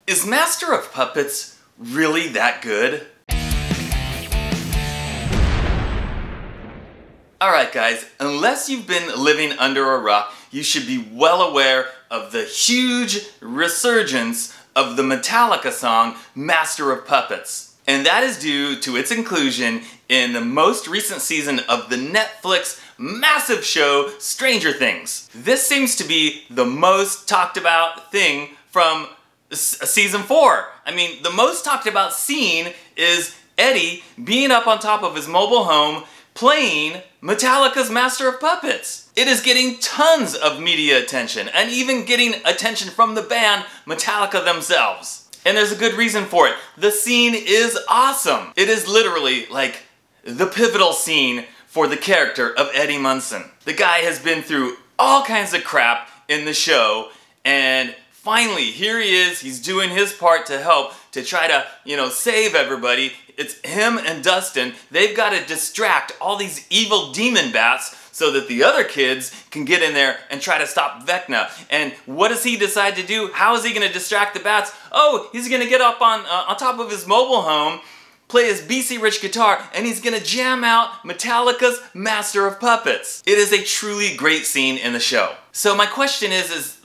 Is Master of Puppets really that good? Alright guys, unless you've been living under a rock, you should be well aware of the huge resurgence of the Metallica song, Master of Puppets. And that is due to its inclusion in the most recent season of the Netflix massive show, Stranger Things. This seems to be the most talked about thing from season 4. I mean, the most talked about scene is Eddie being up on top of his mobile home playing Metallica's Master of Puppets. It is getting tons of media attention and even getting attention from the band Metallica themselves. And there's a good reason for it. The scene is awesome. It is literally like the pivotal scene for the character of Eddie Munson. The guy has been through all kinds of crap in the show, and finally, here he is, he's doing his part to help, to try to, save everybody. It's him and Dustin. They've got to distract all these evil demon bats so that the other kids can get in there and try to stop Vecna. And what does he decide to do? How is he going to distract the bats? Oh, he's going to get up on top of his mobile home, play his BC Rich guitar, and he's gonna jam out Metallica's Master of Puppets. It is a truly great scene in the show. So my question is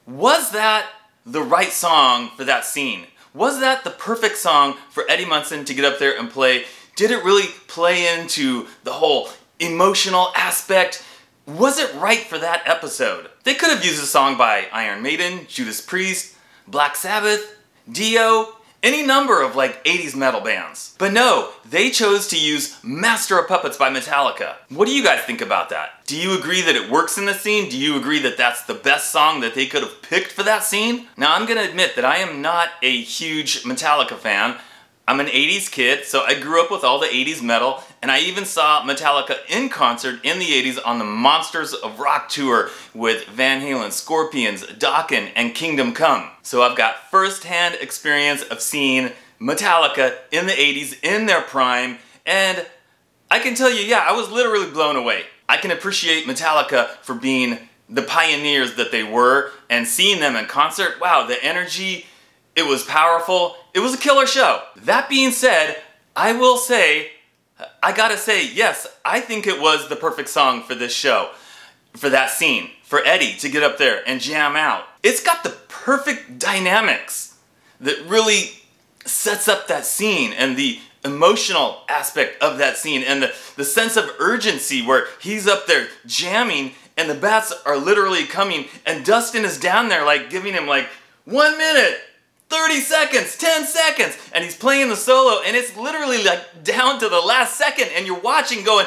was that the right song for that scene? Was that the perfect song for Eddie Munson to get up there and play? Did it really play into the whole emotional aspect? Was it right for that episode? They could have used a song by Iron Maiden, Judas Priest, Black Sabbath, Dio, any number of 80s metal bands. But no, they chose to use Master of Puppets by Metallica. What do you guys think about that? Do you agree that it works in the scene? Do you agree that that's the best song that they could have picked for that scene? Now I'm gonna admit that I am not a huge Metallica fan. I'm an 80s kid, so I grew up with all the 80s metal, and I even saw Metallica in concert in the 80s on the Monsters of Rock tour with Van Halen, Scorpions, Dokken, and Kingdom Come. So I've got first-hand experience of seeing Metallica in the 80s in their prime, and I can tell you, yeah, I was literally blown away. I can appreciate Metallica for being the pioneers that they were, and seeing them in concert, wow, the energy, it was powerful. It was a killer show. That being said, I gotta say, yes, I think it was the perfect song for this show, for that scene, for Eddie to get up there and jam out. It's got the perfect dynamics that really sets up that scene and the emotional aspect of that scene and the sense of urgency where he's up there jamming and the bats are literally coming and Dustin is down there giving him 1 minute, 30 seconds, 10 seconds, and he's playing the solo, and it's literally down to the last second, and you're watching going,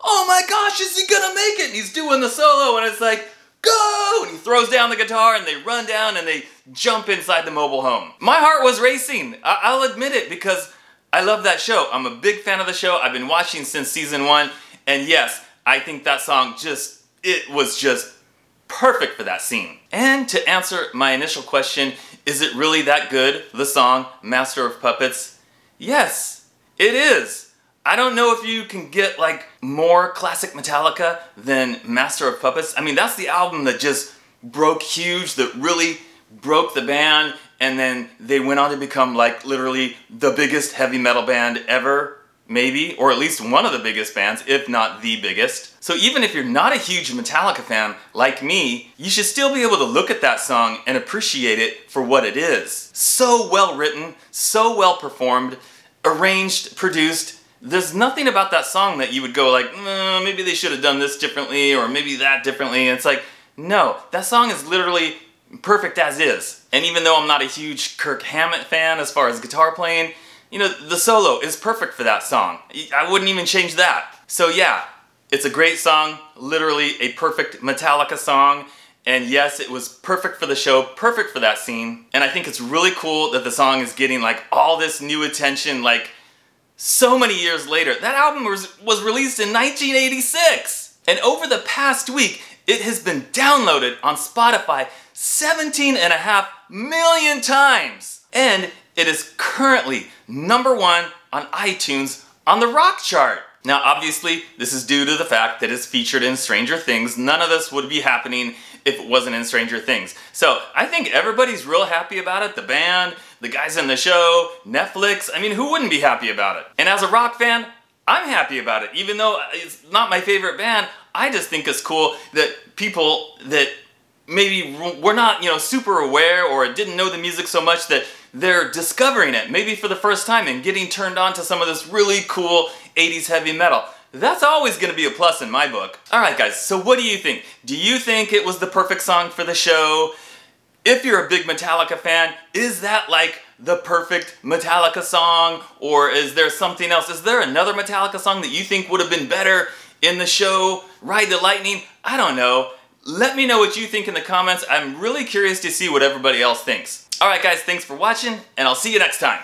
oh my gosh, is he gonna make it? And he's doing the solo, and it's go! And he throws down the guitar, and they run down, and they jump inside the mobile home. My heart was racing, I'll admit it, because I love that show. I'm a big fan of the show. I've been watching since season 1, and yes, I think that song it was just perfect for that scene. And to answer my initial question, is it really that good, the song Master of Puppets? Yes, it is. I don't know if you can get more classic Metallica than Master of Puppets. I mean, that's the album that just broke huge, that really broke the band, and then they went on to become literally the biggest heavy metal band ever, maybe, or at least one of the biggest bands, if not the biggest. So even if you're not a huge Metallica fan like me, you should still be able to look at that song and appreciate it for what it is. So well written, so well performed, arranged, produced. There's nothing about that song that you would go maybe they should have done this differently or maybe that differently. And it's no, that song is literally perfect as is. And even though I'm not a huge Kirk Hammett fan as far as guitar playing, the solo is perfect for that song. I wouldn't even change that. So yeah, it's a great song, literally a perfect Metallica song. And yes, it was perfect for the show, perfect for that scene. And I think it's really cool that the song is getting all this new attention so many years later. That album was released in 1986. And over the past week, it has been downloaded on Spotify 17.5 million times. And it is currently #1 on iTunes on the rock chart. Now obviously, this is due to the fact that it's featured in Stranger Things. None of this would be happening if it wasn't in Stranger Things. So I think everybody's real happy about it. The band, the guys in the show, Netflix. I mean, who wouldn't be happy about it? And as a rock fan, I'm happy about it. Even though it's not my favorite band, I just think it's cool that people that maybe were not, super aware or didn't know the music so much, that they're discovering it, maybe for the first time, and getting turned on to some of this really cool 80s heavy metal. That's always going to be a plus in my book. Alright guys, so what do you think? Do you think it was the perfect song for the show? If you're a big Metallica fan, is that like the perfect Metallica song? Or is there something else? Is there another Metallica song that you think would have been better in the show? Ride the Lightning? I don't know. Let me know what you think in the comments. I'm really curious to see what everybody else thinks. Alright guys, thanks for watching, and I'll see you next time.